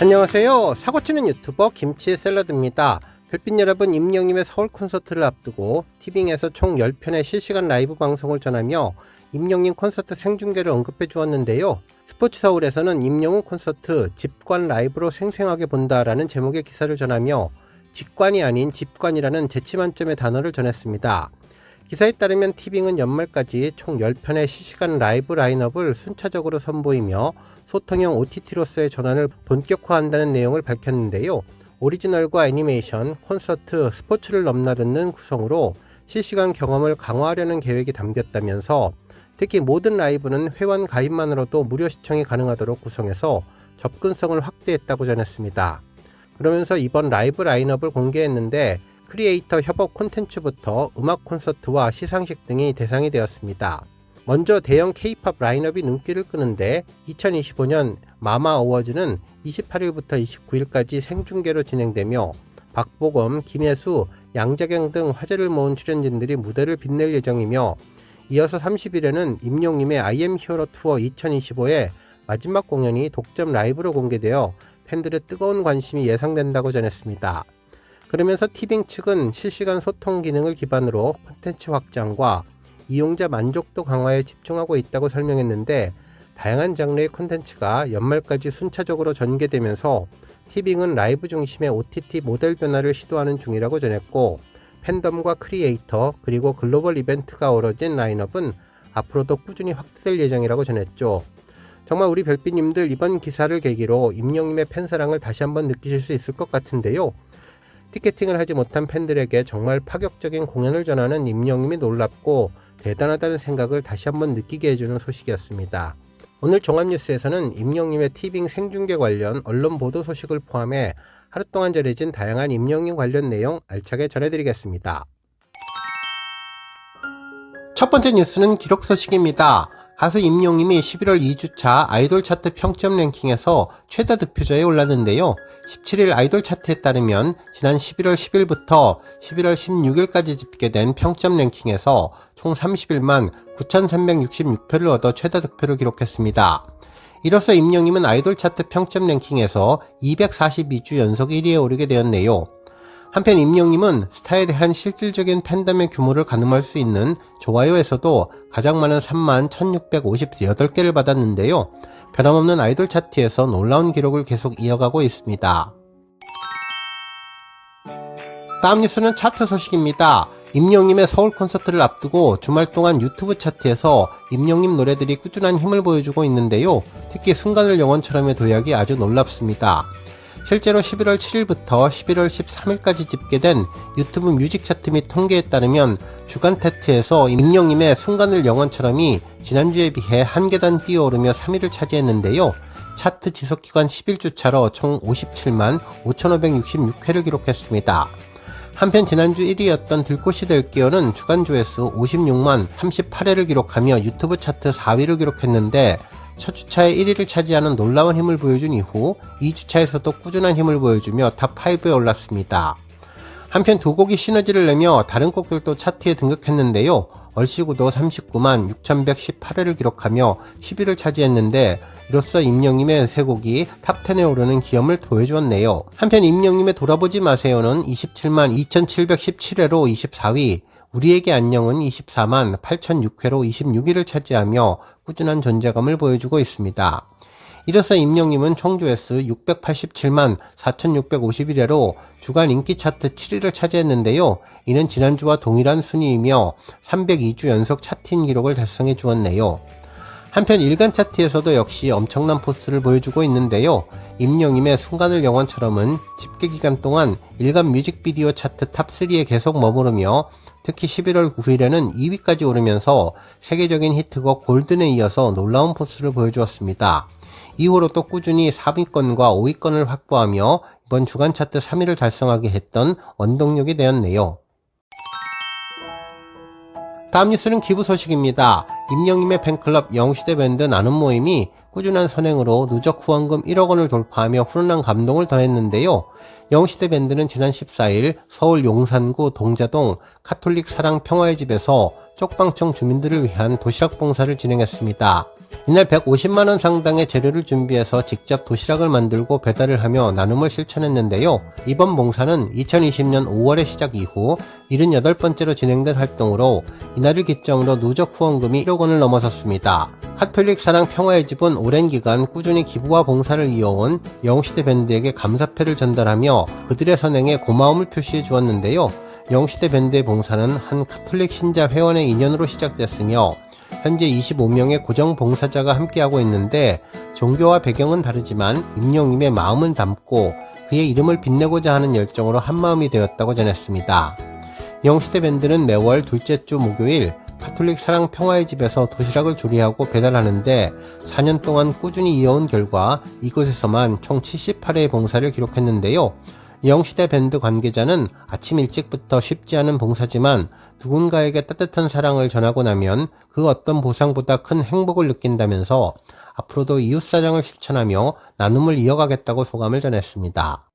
안녕하세요. 사고치는 유튜버 김치의 샐러드입니다. 별빛 여러분, 임영님의 서울 콘서트를 앞두고 티빙에서 총 10편의 실시간 라이브 방송을 전하며 임영님 콘서트 생중계를 언급해 주었는데요. 스포츠서울에서는 임영웅 콘서트 집관 라이브로 생생하게 본다라는 제목의 기사를 전하며 직관이 아닌 집관이라는 재치만점의 단어를 전했습니다. 기사에 따르면 티빙은 연말까지 총 10편의 실시간 라이브 라인업을 순차적으로 선보이며 소통형 OTT로서의 전환을 본격화한다는 내용을 밝혔는데요. 오리지널과 애니메이션, 콘서트, 스포츠를 넘나드는 구성으로 실시간 경험을 강화하려는 계획이 담겼다면서 특히 모든 라이브는 회원 가입만으로도 무료 시청이 가능하도록 구성해서 접근성을 확대했다고 전했습니다. 그러면서 이번 라이브 라인업을 공개했는데 크리에이터 협업 콘텐츠부터 음악 콘서트와 시상식 등이 대상이 되었습니다. 먼저 대형 K-POP 라인업이 눈길을 끄는데 2025년 마마 어워즈는 28일부터 29일까지 생중계로 진행되며 박보검, 김혜수, 양자경 등 화제를 모은 출연진들이 무대를 빛낼 예정이며 이어서 30일에는 임영님의 I am hero 투어 2025의 마지막 공연이 독점 라이브로 공개되어 팬들의 뜨거운 관심이 예상된다고 전했습니다. 그러면서 티빙 측은 실시간 소통 기능을 기반으로 콘텐츠 확장과 이용자 만족도 강화에 집중하고 있다고 설명했는데 다양한 장르의 콘텐츠가 연말까지 순차적으로 전개되면서 티빙은 라이브 중심의 OTT 모델 변화를 시도하는 중이라고 전했고 팬덤과 크리에이터 그리고 글로벌 이벤트가 어우러진 라인업은 앞으로도 꾸준히 확대될 예정이라고 전했죠. 정말 우리 별빛님들 이번 기사를 계기로 임영님의 팬사랑을 다시 한번 느끼실 수 있을 것 같은데요. 티켓팅을 하지 못한 팬들에게 정말 파격적인 공연을 전하는 임영님이 놀랍고 대단하다는 생각을 다시 한번 느끼게 해주는 소식이었습니다. 오늘 종합뉴스에서는 임영님의 티빙 생중계 관련 언론 보도 소식을 포함해 하루 동안 전해진 다양한 임영님 관련 내용 알차게 전해드리겠습니다. 첫 번째 뉴스는 기록 소식입니다. 가수 임영님이 11월 2주차 아이돌 차트 평점 랭킹에서 최다 득표자에 올랐는데요. 17일 아이돌 차트에 따르면 지난 11월 10일부터 11월 16일까지 집계된 평점 랭킹에서 총 31만 9,366표를 얻어 최다 득표를 기록했습니다. 이로써 임영님은 아이돌 차트 평점 랭킹에서 242주 연속 1위에 오르게 되었네요. 한편 임영님은 스타에 대한 실질적인 팬덤의 규모를 가늠할 수 있는 좋아요에서도 가장 많은 3만 1658개를 받았는데요. 변함없는 아이돌 차트에서 놀라운 기록을 계속 이어가고 있습니다. 다음 뉴스는 차트 소식입니다. 임영님의 서울 콘서트를 앞두고 주말 동안 유튜브 차트에서 임영님 노래들이 꾸준한 힘을 보여주고 있는데요. 특히 순간을 영원처럼의 도약이 아주 놀랍습니다. 실제로 11월 7일부터 11월 13일까지 집계된 유튜브 뮤직 차트 및 통계에 따르면 주간 차트에서 임영님의 순간을 영원처럼이 지난주에 비해 한 계단 뛰어오르며 3위를 차지했는데요. 차트 지속기간 11주 차로 총 57만 5,566회를 기록했습니다. 한편 지난주 1위였던 들꽃이 될게요는 주간 조회수 56만 38회를 기록하며 유튜브 차트 4위를 기록했는데 첫 주차에 1위를 차지하는 놀라운 힘을 보여준 이후 2주차에서도 꾸준한 힘을 보여주며 탑5에 올랐습니다. 한편 두 곡이 시너지를 내며 다른 곡들도 차트에 등극했는데요. 얼씨구도 39만 6,118회를 기록하며 10위를 차지했는데 이로써 임영님의 세 곡이 탑10에 오르는 기염을 보여주었네요. 한편 임영님의 돌아보지 마세요는 27만 2,717회로 24위, 우리에게 안녕은 24만 8,006회로 26위를 차지하며 꾸준한 존재감을 보여주고 있습니다. 이로써 임영님은 총 조회수 687만 4,651회로 주간 인기 차트 7위를 차지했는데요. 이는 지난주와 동일한 순위이며 302주 연속 차트인 기록을 달성해 주었네요. 한편 일간 차트에서도 역시 엄청난 포스를 보여주고 있는데요. 임영님의 순간을 영원처럼은 집계 기간 동안 일간 뮤직비디오 차트 탑3에 계속 머무르며 특히 11월 9일에는 2위까지 오르면서 세계적인 히트곡 골든에 이어서 놀라운 포스를 보여주었습니다. 이후로 또 꾸준히 4위권과 5위권을 확보하며 이번 주간 차트 3위를 달성하게 했던 원동력이 되었네요. 다음 뉴스는 기부 소식입니다. 임영님의 팬클럽 영웅시대 밴드 나눔 모임이 꾸준한 선행으로 누적 후원금 1억 원을 돌파하며 훈훈한 감동을 더했는데요. 영웅시대 밴드는 지난 14일 서울 용산구 동자동 카톨릭 사랑 평화의 집에서 쪽방청 주민들을 위한 도시락 봉사를 진행했습니다. 이날 150만원 상당의 재료를 준비해서 직접 도시락을 만들고 배달을 하며 나눔을 실천했는데요. 이번 봉사는 2020년 5월의 시작 이후 78번째로 진행된 활동으로 이날을 기점으로 누적 후원금이 1억 원을 넘어섰습니다. 카톨릭 사랑 평화의 집은 오랜 기간 꾸준히 기부와 봉사를 이어온 영웅시대 밴드에게 감사패를 전달하며 그들의 선행에 고마움을 표시해 주었는데요. 영웅시대 밴드의 봉사는 한 카톨릭 신자 회원의 인연으로 시작됐으며 현재 25명의 고정 봉사자가 함께하고 있는데 종교와 배경은 다르지만 임영님의 마음을 담고 그의 이름을 빛내고자 하는 열정으로 한마음이 되었다고 전했습니다. 영웅시대 밴드는 매월 둘째 주 목요일 카톨릭 사랑 평화의 집에서 도시락을 조리하고 배달하는데 4년 동안 꾸준히 이어온 결과 이곳에서만 총 78회의 봉사를 기록했는데요. 영웅시대 밴드 관계자는 아침 일찍부터 쉽지 않은 봉사지만 누군가에게 따뜻한 사랑을 전하고 나면 그 어떤 보상보다 큰 행복을 느낀다면서 앞으로도 이웃사랑을 실천하며 나눔을 이어가겠다고 소감을 전했습니다.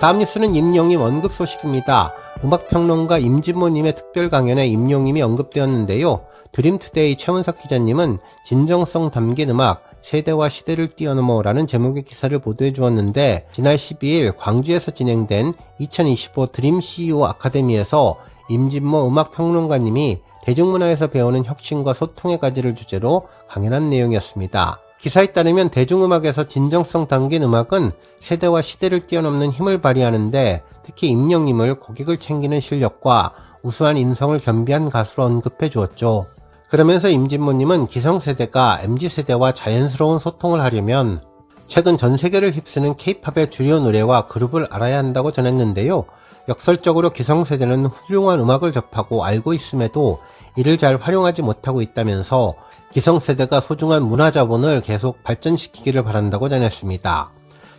다음 뉴스는 임영님 언급 소식입니다. 음악평론가 임진모님의 특별 강연에 임영님이 언급되었는데요. 드림투데이 최문석 기자님은 진정성 담긴 음악, 세대와 시대를 뛰어넘어 라는 제목의 기사를 보도해 주었는데 지난 12일 광주에서 진행된 2025 드림 CEO 아카데미에서 임진모 음악평론가님이 대중문화에서 배우는 혁신과 소통의 가지를 주제로 강연한 내용이었습니다. 기사에 따르면 대중음악에서 진정성 담긴 음악은 세대와 시대를 뛰어넘는 힘을 발휘하는데 특히 임영님을 고객을 챙기는 실력과 우수한 인성을 겸비한 가수로 언급해 주었죠. 그러면서 임진모님은 기성세대가 MZ세대와 자연스러운 소통을 하려면 최근 전 세계를 휩쓰는 K-팝의 주요 노래와 그룹을 알아야 한다고 전했는데요. 역설적으로 기성세대는 훌륭한 음악을 접하고 알고 있음에도 이를 잘 활용하지 못하고 있다면서 기성세대가 소중한 문화자본을 계속 발전시키기를 바란다고 전했습니다.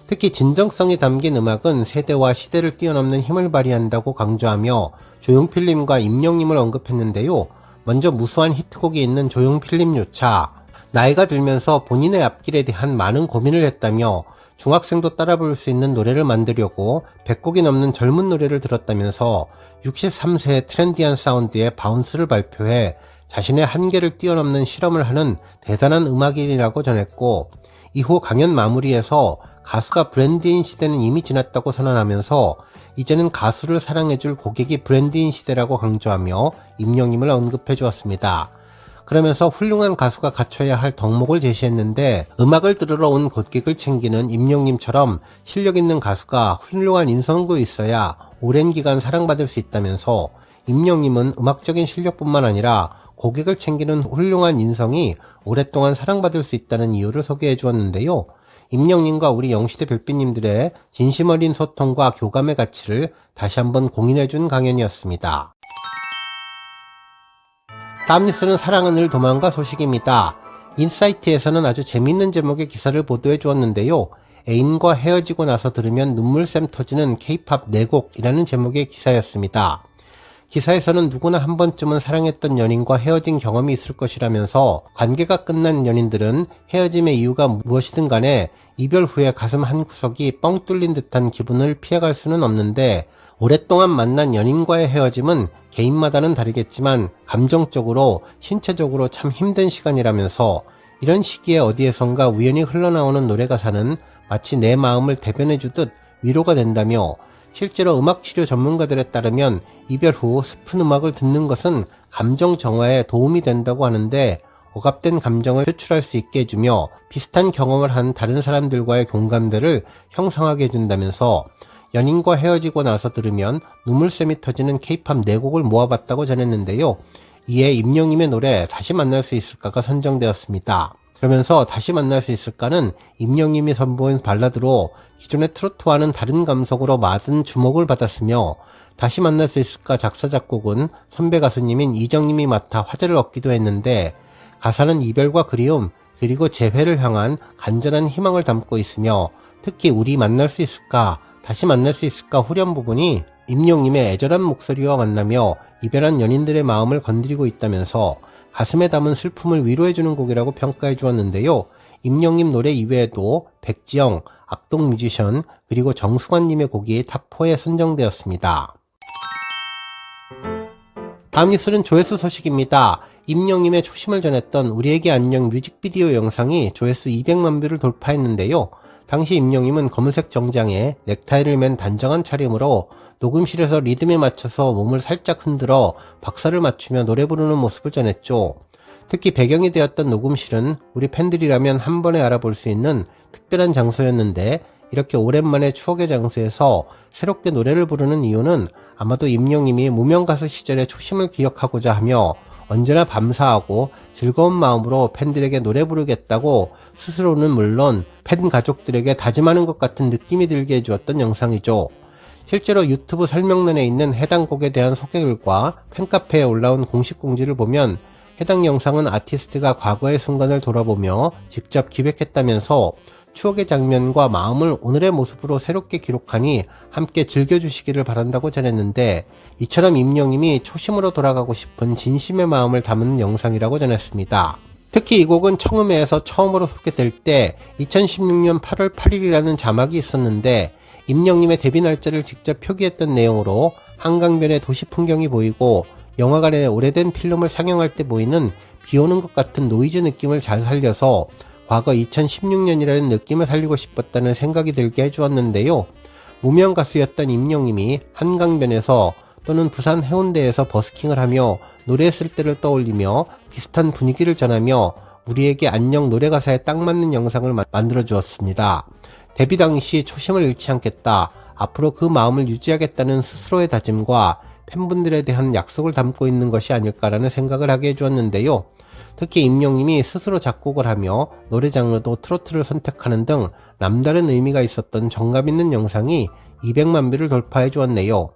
특히 진정성이 담긴 음악은 세대와 시대를 뛰어넘는 힘을 발휘한다고 강조하며 조용필님과 임영님을 언급했는데요. 먼저 무수한 히트곡이 있는 조용필님조차 나이가 들면서 본인의 앞길에 대한 많은 고민을 했다며 중학생도 따라 부를 수 있는 노래를 만들려고 100곡이 넘는 젊은 노래를 들었다면서 63세의 트렌디한 사운드의 바운스를 발표해 자신의 한계를 뛰어넘는 실험을 하는 대단한 음악인이라고 전했고 이후 강연 마무리에서 가수가 브랜드인 시대는 이미 지났다고 선언하면서 이제는 가수를 사랑해줄 고객이 브랜드인 시대라고 강조하며 임영님을 언급해 주었습니다. 그러면서 훌륭한 가수가 갖춰야 할 덕목을 제시했는데 음악을 들으러 온 고객을 챙기는 임영님처럼 실력 있는 가수가 훌륭한 인성도 있어야 오랜 기간 사랑받을 수 있다면서 임영님은 음악적인 실력뿐만 아니라 고객을 챙기는 훌륭한 인성이 오랫동안 사랑받을 수 있다는 이유를 소개해 주었는데요. 임영님과 우리 영시대 별빛님들의 진심 어린 소통과 교감의 가치를 다시 한번 공인해 준 강연이었습니다. 다음 뉴스는 사랑은 늘 도망가 소식입니다. 인사이트에서는 아주 재밌는 제목의 기사를 보도해 주었는데요. 애인과 헤어지고 나서 들으면 눈물샘 터지는 K-팝 4곡이라는 제목의 기사였습니다. 기사에서는 누구나 한 번쯤은 사랑했던 연인과 헤어진 경험이 있을 것이라면서 관계가 끝난 연인들은 헤어짐의 이유가 무엇이든 간에 이별 후에 가슴 한구석이 뻥 뚫린 듯한 기분을 피해갈 수는 없는데 오랫동안 만난 연인과의 헤어짐은 개인마다는 다르겠지만 감정적으로 신체적으로 참 힘든 시간이라면서 이런 시기에 어디에선가 우연히 흘러나오는 노래 가사는 마치 내 마음을 대변해주듯 위로가 된다며 실제로 음악치료 전문가들에 따르면 이별 후 슬픈 음악을 듣는 것은 감정 정화에 도움이 된다고 하는데 억압된 감정을 표출할 수 있게 해주며 비슷한 경험을 한 다른 사람들과의 공감대를 형성하게 해준다면서 연인과 헤어지고 나서 들으면 눈물샘이 터지는 K-팝 4곡을 모아봤다고 전했는데요. 이에 임영님의 노래 다시 만날 수 있을까가 선정되었습니다. 그러면서 다시 만날 수 있을까는 임영님이 선보인 발라드로 기존의 트로트와는 다른 감성으로 많은 주목을 받았으며 다시 만날 수 있을까 작사 작곡은 선배 가수님인 이정님이 맡아 화제를 얻기도 했는데 가사는 이별과 그리움 그리고 재회를 향한 간절한 희망을 담고 있으며 특히 우리 만날 수 있을까 다시 만날 수 있을까 후렴 부분이 임영님의 애절한 목소리와 만나며 이별한 연인들의 마음을 건드리고 있다면서 가슴에 담은 슬픔을 위로해주는 곡이라고 평가해 주었는데요. 임영님 노래 이외에도 백지영, 악동 뮤지션, 그리고 정승환님의 곡이 탑4에 선정되었습니다. 다음 뉴스는 조회수 소식입니다. 임영님의 초심을 전했던 우리에게 안녕 뮤직비디오 영상이 조회수 200만 뷰를 돌파했는데요. 당시 임영님은 검은색 정장에 넥타이를 맨 단정한 차림으로 녹음실에서 리듬에 맞춰서 몸을 살짝 흔들어 박자를 맞추며 노래 부르는 모습을 전했죠. 특히 배경이 되었던 녹음실은 우리 팬들이라면 한 번에 알아볼 수 있는 특별한 장소였는데, 이렇게 오랜만에 추억의 장소에서 새롭게 노래를 부르는 이유는 아마도 임영님이 무명 가수 시절의 초심을 기억하고자 하며 언제나 밤사하고 즐거운 마음으로 팬들에게 노래 부르겠다고 스스로는 물론 팬 가족들에게 다짐하는 것 같은 느낌이 들게 해주었던 영상이죠. 실제로 유튜브 설명란에 있는 해당 곡에 대한 소개글과 팬카페에 올라온 공식 공지를 보면 해당 영상은 아티스트가 과거의 순간을 돌아보며 직접 기획했다면서 추억의 장면과 마음을 오늘의 모습으로 새롭게 기록하니 함께 즐겨주시기를 바란다고 전했는데, 이처럼 임영님이 초심으로 돌아가고 싶은 진심의 마음을 담은 영상이라고 전했습니다. 특히 이 곡은 청음회에서 처음으로 소개될 때 2016년 8월 8일이라는 자막이 있었는데, 임영님의 데뷔 날짜를 직접 표기했던 내용으로 한강변의 도시 풍경이 보이고 영화관에 오래된 필름을 상영할 때 보이는 비 오는 것 같은 노이즈 느낌을 잘 살려서 과거 2016년이라는 느낌을 살리고 싶었다는 생각이 들게 해주었는데요. 무명 가수였던 임영님이 한강변에서 또는 부산 해운대에서 버스킹을 하며 노래했을 때를 떠올리며 비슷한 분위기를 전하며 우리에게 안녕 노래 가사에 딱 맞는 영상을 만들어 주었습니다. 데뷔 당시 초심을 잃지 않겠다, 앞으로 그 마음을 유지하겠다는 스스로의 다짐과 팬분들에 대한 약속을 담고 있는 것이 아닐까라는 생각을 하게 해주었는데요. 특히 임영님이 스스로 작곡을 하며 노래 장르도 트로트를 선택하는 등 남다른 의미가 있었던 정감 있는 영상이 200만 뷰를 돌파해 주었네요.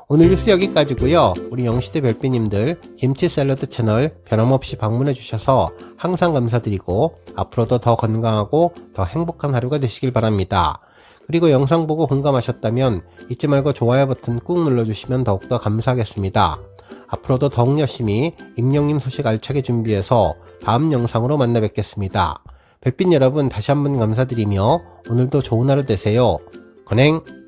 오늘 뉴스 여기까지고요. 우리 영시대 별빛님들 김치 샐러드 채널 변함없이 방문해 주셔서 항상 감사드리고 앞으로도 더 건강하고 더 행복한 하루가 되시길 바랍니다. 그리고 영상 보고 공감하셨다면 잊지 말고 좋아요 버튼 꾹 눌러주시면 더욱더 감사하겠습니다. 앞으로도 더욱 열심히 임영님 소식 알차게 준비해서 다음 영상으로 만나 뵙겠습니다. 별빛 여러분 다시 한번 감사드리며 오늘도 좋은 하루 되세요. 건행!